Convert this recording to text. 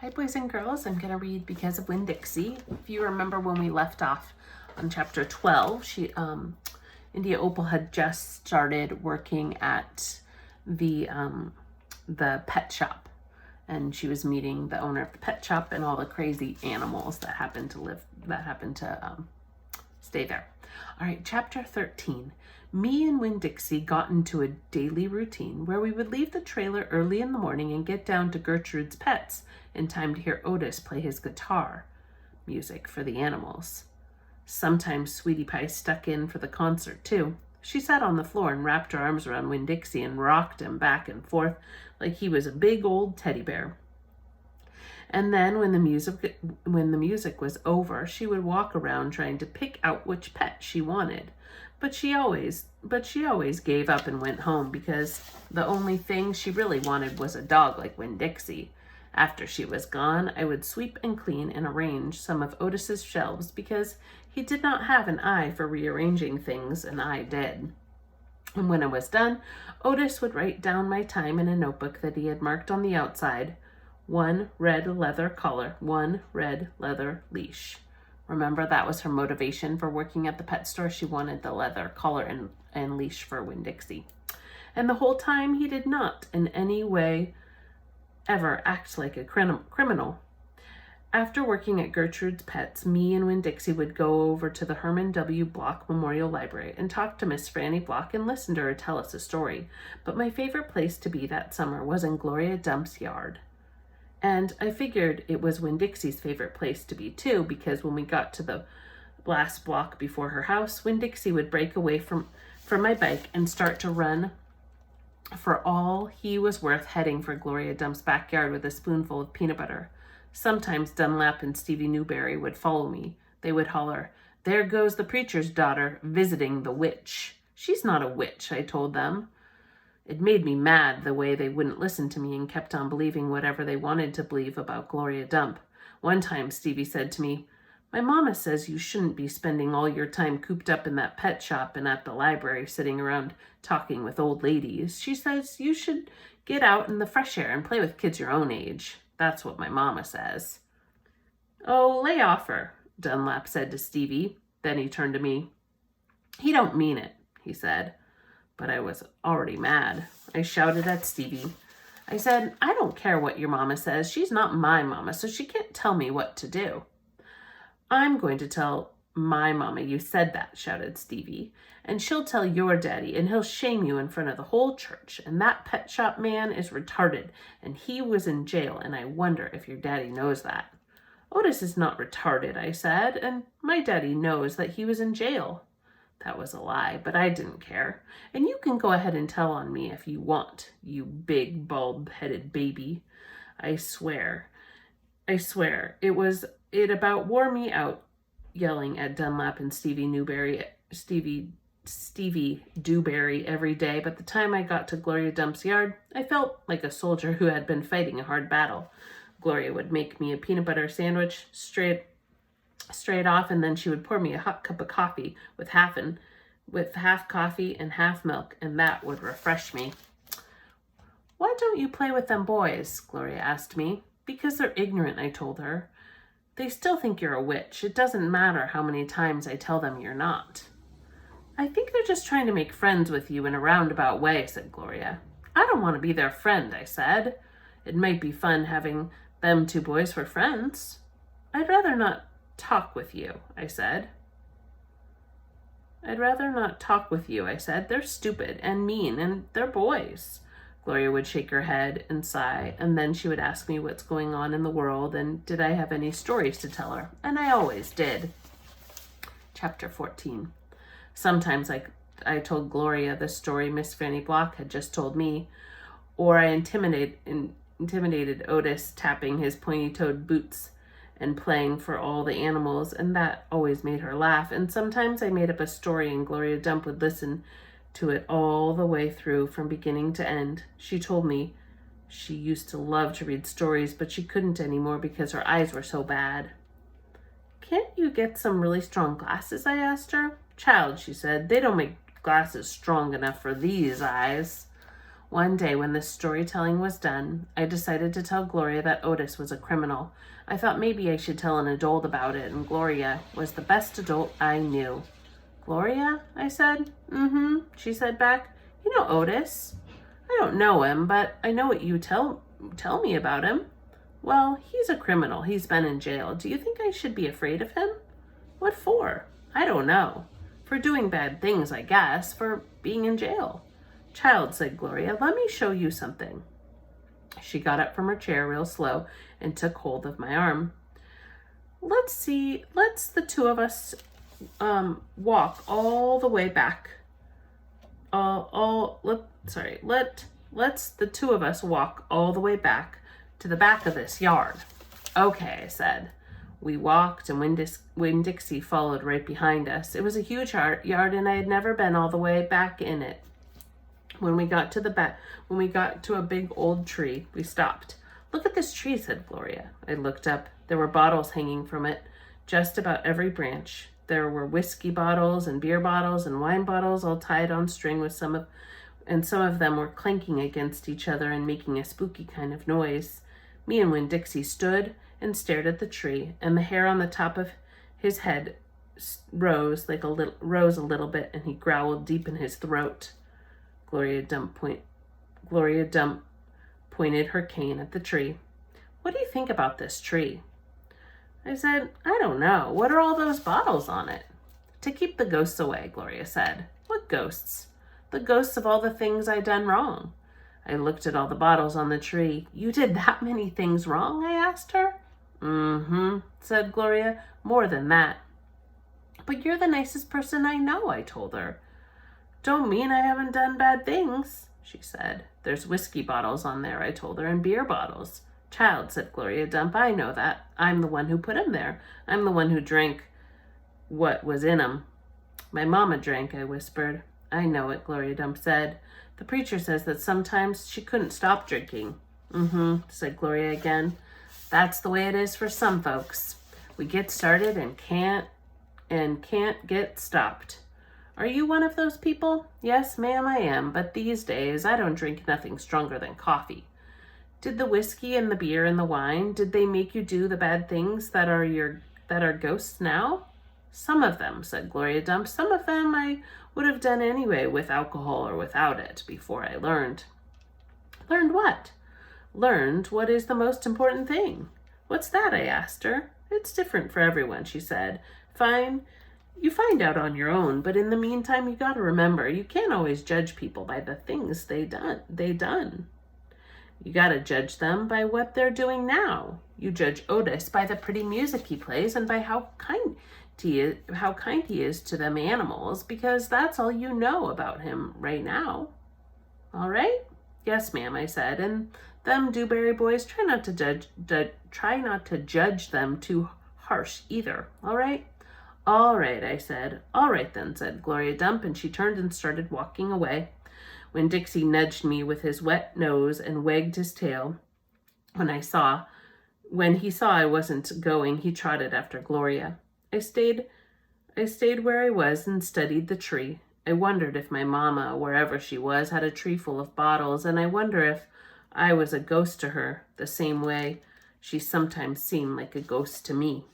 Hi, boys and girls. I'm going to read Because of Winn-Dixie. If you remember when we left off on chapter 12, India Opal had just started working at the pet shop, and she was meeting the owner of the pet shop and all the crazy animals that happened to stay there. All right, chapter 13. Me and Winn-Dixie got into a daily routine where we would leave the trailer early in the morning and get down to Gertrude's Pets in time to hear Otis play his guitar music for the animals. Sometimes Sweetie Pie stuck in for the concert too. She sat on the floor and wrapped her arms around Winn-Dixie and rocked him back and forth like he was a big old teddy bear. And then when the music was over, she would walk around trying to pick out which pet she wanted. But she always gave up and went home because the only thing she really wanted was a dog like Winn-Dixie. After she was gone, I would sweep and clean and arrange some of Otis's shelves because he did not have an eye for rearranging things, and I did. And when I was done, Otis would write down my time in a notebook that he had marked on the outside. 1 red leather collar, 1 red leather leash. Remember, that was her motivation for working at the pet store. She wanted the leather collar and leash for Winn-Dixie. And the whole time he did not in any way ever act like a criminal. After working at Gertrude's Pets, me and Winn-Dixie would go over to the Herman W. Block Memorial Library and talk to Miss Franny Block and listen to her tell us a story. But my favorite place to be that summer was in Gloria Dump's yard. And I figured it was Winn-Dixie's favorite place to be too, because when we got to the last block before her house, Winn-Dixie would break away from my bike and start to run for all he was worth, heading for Gloria Dump's backyard with a spoonful of peanut butter. Sometimes Dunlap and Stevie Newberry would follow me. They would holler, "There goes the preacher's daughter visiting the witch." "She's not a witch," I told them. It made me mad the way they wouldn't listen to me and kept on believing whatever they wanted to believe about Gloria Dump. One time Stevie said to me, "My mama says you shouldn't be spending all your time cooped up in that pet shop and at the library sitting around talking with old ladies. She says you should get out in the fresh air and play with kids your own age. That's what my mama says." "Oh, lay off her," Dunlap said to Stevie. Then he turned to me. "He don't mean it," he said. But I was already mad. I shouted at Stevie. I said, "I don't care what your mama says. She's not my mama, so she can't tell me what to do." "I'm going to tell my mama you said that," shouted Stevie. "And she'll tell your daddy, and he'll shame you in front of the whole church. And that pet shop man is retarded, and he was in jail, and I wonder if your daddy knows that." "Otis is not retarded," I said, "and my daddy knows that he was in jail." That was a lie, but I didn't care. "And you can go ahead and tell on me if you want, you big bald-headed baby. I swear. It about wore me out yelling at Dunlap and Stevie Dewberry every day, but the time I got to Gloria Dump's yard, I felt like a soldier who had been fighting a hard battle. Gloria would make me a peanut butter sandwich straight off, and then she would pour me a hot cup of coffee with half coffee and half milk, and that would refresh me. "Why don't you play with them boys?" Gloria asked me. "Because they're ignorant," I told her. "They still think you're a witch. It doesn't matter how many times I tell them you're not." "I think they're just trying to make friends with you in a roundabout way," said Gloria. "I don't want to be their friend," I said. "It might be fun having them two boys for friends." "I'd rather not talk with you," I said. "They're stupid and mean, and they're boys." Gloria would shake her head and sigh, and then she would ask me what's going on in the world and did I have any stories to tell her, and I always did. Chapter 14. Sometimes I told Gloria the story Miss Franny Block had just told me, or I intimidated Otis, tapping his pointy-toed boots and playing for all the animals, and that always made her laugh. And sometimes I made up a story and Gloria Dump would listen to it all the way through from beginning to end. She told me she used to love to read stories, but she couldn't anymore because her eyes were so bad. "Can't you get some really strong glasses?" I asked her. "Child," she said, "they don't make glasses strong enough for these eyes." One day when the storytelling was done, I decided to tell Gloria that Otis was a criminal. I thought maybe I should tell an adult about it, and Gloria was the best adult I knew. Gloria? I said. Mm-hmm, she said back. You know Otis? I don't know him, but I know what you tell me about him. Well, he's a criminal. He's been in jail. Do you think I should be afraid of him? What for? I don't know. For doing bad things, I guess. For being in jail. Child, said Gloria, let me show you something. She got up from her chair real slow and took hold of my arm. Let's the two of us walk all the way back. Let's the two of us walk all the way back to the back of this yard. Okay, I said. We walked, and Winn-Dixie followed right behind us. It was a huge yard, and I had never been all the way back in it. When we got to a big old tree, we stopped. Look at this tree, said Gloria. I looked up. There were bottles hanging from it, just about every branch. There were whiskey bottles and beer bottles and wine bottles all tied on string with some of them were clanking against each other and making a spooky kind of noise. Me and Winn-Dixie stood and stared at the tree, and the hair on the top of his head rose a little bit, and he growled deep in his throat. Gloria Dump pointed her cane at the tree. What do you think about this tree? I said, I don't know. What are all those bottles on it? To keep the ghosts away, Gloria said. What ghosts? The ghosts of all the things I done wrong. I looked at all the bottles on the tree. You did that many things wrong? I asked her. Mm-hmm, said Gloria. More than that. But you're the nicest person I know, I told her. Don't mean I haven't done bad things, she said. There's whiskey bottles on there, I told her, and beer bottles. Child, said Gloria Dump, I know that. I'm the one who put 'em there. I'm the one who drank what was in 'em. My mama drank, I whispered. I know it, Gloria Dump said. The preacher says that sometimes she couldn't stop drinking. Mm-hmm, said Gloria again. That's the way it is for some folks. We get started and can't get stopped. Are you one of those people? Yes, ma'am, I am, but these days I don't drink nothing stronger than coffee. Did the whiskey and the beer and the wine, did they make you do the bad things that are ghosts now? Some of them, said Gloria Dump. Some of them I would have done anyway with alcohol or without it before I learned. Learned what? Learned what is the most important thing. What's that? I asked her. It's different for everyone, she said. Fine. You find out on your own, but in the meantime, you got to remember, you can't always judge people by the things they done. You got to judge them by what they're doing now. You judge Otis by the pretty music he plays and by how kind he is to them animals, because that's all you know about him right now. All right? Yes, ma'am, I said. And them Dewberry boys, try not to judge them too harsh either. All right? All right, I said. All right then, said Gloria Dump, and she turned and started walking away. When Dixie nudged me with his wet nose and wagged his tail, when he saw I wasn't going, he trotted after Gloria. I stayed where I was and studied the tree. I wondered if my mama, wherever she was, had a tree full of bottles, and I wonder if I was a ghost to her, the same way she sometimes seemed like a ghost to me.